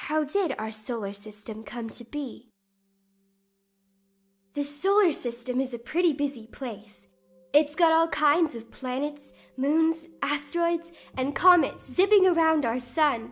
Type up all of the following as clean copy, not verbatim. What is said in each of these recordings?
How did our solar system come to be? The solar system is a pretty busy place. It's got all kinds of planets, moons, asteroids, and comets zipping around our sun.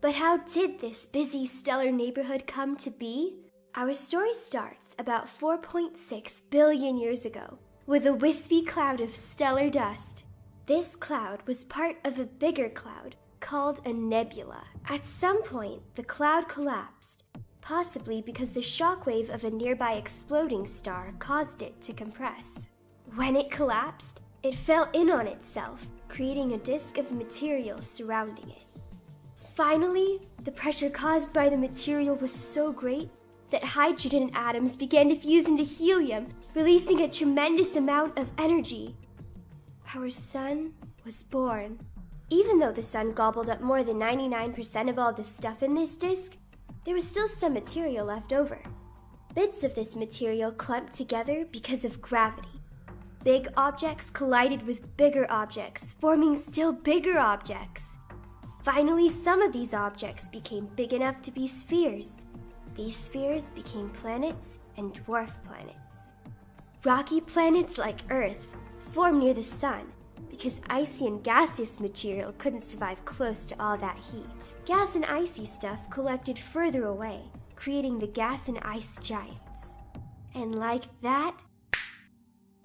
But how did this busy stellar neighborhood come to be? Our story starts about 4.6 billion years ago with a wispy cloud of stellar dust. This cloud was part of a bigger cloud called a nebula. At some point, the cloud collapsed, possibly because the shockwave of a nearby exploding star caused it to compress. When it collapsed, it fell in on itself, creating a disk of material surrounding it. Finally, the pressure caused by the material was so great that hydrogen atoms began to fuse into helium, releasing a tremendous amount of energy. Our sun was born. Even though the sun gobbled up more than 99% of all the stuff in this disk, there was still some material left over. Bits of this material clumped together because of gravity. Big objects collided with bigger objects, forming still bigger objects. Finally, some of these objects became big enough to be spheres. These spheres became planets and dwarf planets. Rocky planets like Earth formed near the sun because icy and gaseous material couldn't survive close to all that heat. Gas and icy stuff collected further away, creating the gas and ice giants. And like that,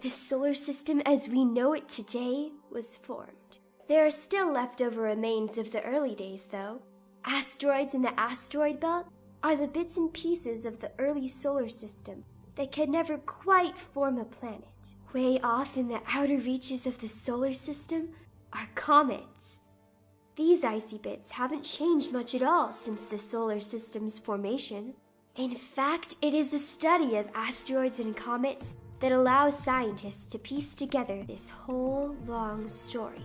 the solar system as we know it today was formed. There are still leftover remains of the early days, though. Asteroids in the asteroid belt are the bits and pieces of the early solar system that could never quite form a planet. Way off in the outer reaches of the solar system are comets. These icy bits haven't changed much at all since the solar system's formation. In fact, it is the study of asteroids and comets that allows scientists to piece together this whole long story.